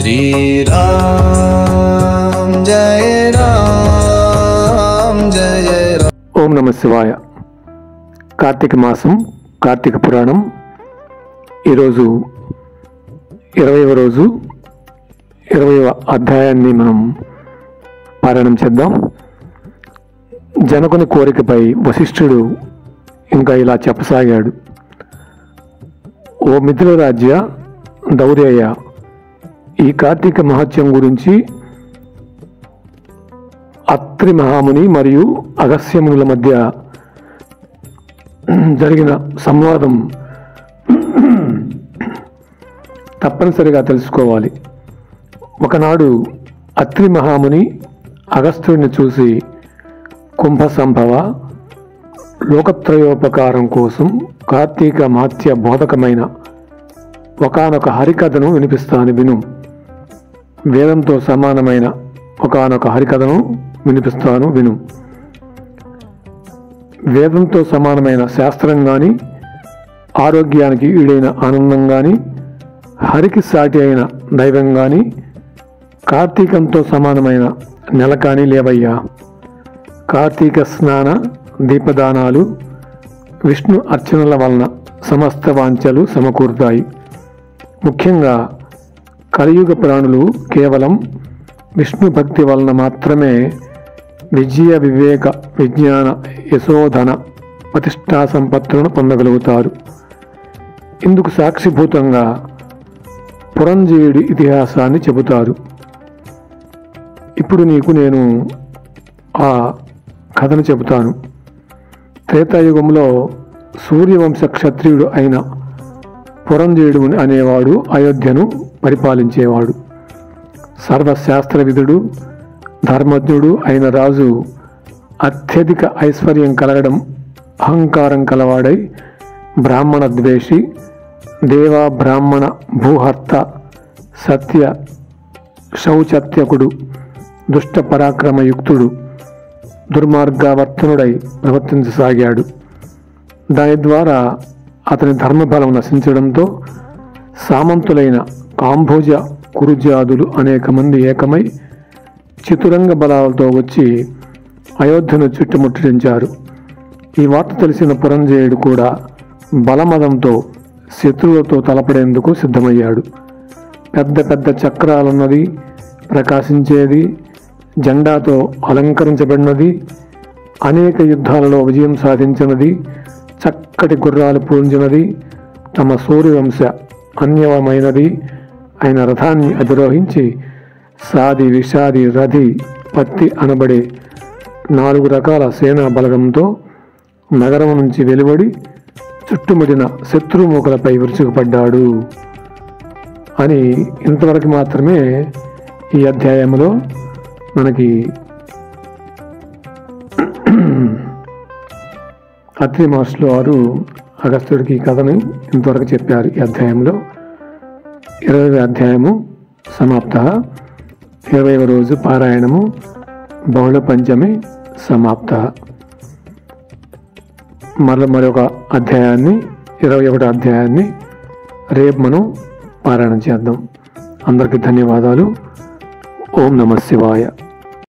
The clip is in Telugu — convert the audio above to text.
श्रीराम जय राम जय राम। ఓం నమ శివాయ. కార్తీక మాసం, కార్తీక పురాణం. ఈరోజు 20వ రోజు 20వ అధ్యాయాన్ని మనం పారాయణం చేద్దాం. జనకుని కోరికపై వశిష్ఠుడు ఇంకా ఇలా చెప్పసాగాడు. ఓ మిథిల రాజ్య దౌర్యయ, ఈ కార్తీక మహత్యం గురించి అత్రి మహాముని మరియు అగస్త్యమునుల మధ్య జరిగిన సంవాదం తప్పనిసరిగా తెలుసుకోవాలి. ఒకనాడు అత్రి మహాముని అగస్త్యుడిని చూసి, కుంభ సంభవ, లోకత్రయోపకారం కోసం కార్తీక మహత్య బోధకమైన ఒకానొక హరికథను వినిపిస్తాను విను. వేదంతో సమానమైన ఒకానొక హరికథను వినిపిస్తాను విను. వేదంతో సమానమైన శాస్త్రం కానీ, ఆరోగ్యానికి ఈడైన ఆనందం కానీ, హరికి సాటి అయిన దైవం కానీ, కార్తీకంతో సమానమైన నెల కానీ లేవయ్యా. కార్తీక స్నాన దీపదానాలు, విష్ణు అర్చనల వలన సమస్త వాంఛలు సమకూరుతాయి. ముఖ్యంగా కలియుగ ప్రాణులు కేవలం విష్ణు భక్తి వలన మాత్రమే విజయ వివేక విజ్ఞాన యశోధన ప్రతిష్టా సంపత్తులను పొందగలుగుతారు. ఇందుకు సాక్షిభూతంగా పురంజయుడి ఇతిహాసాన్ని చెబుతారు. ఇప్పుడు నీకు నేను ఆ కథను చెబుతాను. త్రేతాయుగంలో సూర్యవంశ క్షత్రియుడు అయిన పురంజయుడు అనేవాడు అయోధ్యను పరిపాలించేవాడు. సర్వశాస్త్రవిధుడు, ధర్మజ్ఞుడు అయిన రాజు అత్యధిక ఐశ్వర్యం కలగడం, అహంకారం కలవాడై బ్రాహ్మణ ద్వేషి, దేవా బ్రాహ్మణ భూహర్త, సత్య శౌచత్యకుడు, దుష్ట పరాక్రమయుక్తుడు, దుర్మార్గావర్తనుడై ప్రవర్తించసాగాడు. దాని ద్వారా అతని ధర్మబలం నశించడంతో సామంతులైన కాంభోజ కురుజాదులు అనేక మంది ఏకమై చతురంగ బలాలతో వచ్చి అయోధ్యను చుట్టుముట్టించారు. ఈ వార్త తెలిసిన పురంజయుడు కూడా బలమదంతో శత్రువులతో తలపడేందుకు సిద్ధమయ్యాడు. పెద్ద పెద్ద చక్రాలున్నది, ప్రకాశించేది, జెండాతో అలంకరించబడినది, అనేక యుద్ధాలలో విజయం సాధించినది, చక్కటి గుర్రాలు పూజించినది, తమ సూర్యవంశ అన్యవమైనది అయిన రథాన్ని అధిరోహించి సాది, విషాది, రథి, పత్తి అనబడే 4 రకాల సేనా బలగంతో నగరం నుంచి వెలువడి చుట్టుముడిన శత్రుమూకలపై విరుచుకుపడ్డాడు అని ఇంతవరకు మాత్రమే ఈ అధ్యాయంలో మనకి అత్రి మహర్షులు వారు అగస్త్యుడికి ఈ కథని ఇంతవరకు చెప్పారు. ఈ అధ్యాయంలో 20వ అధ్యాయము సమాప్త. 20వ రోజు పారాయణము బహుళ పంచమి సమాప్త. మరొక అధ్యాయాన్ని, 21వ అధ్యాయాన్ని రేపు మనం పారాయణం చేద్దాం. అందరికీ ధన్యవాదాలు. ఓం నమ శివాయ.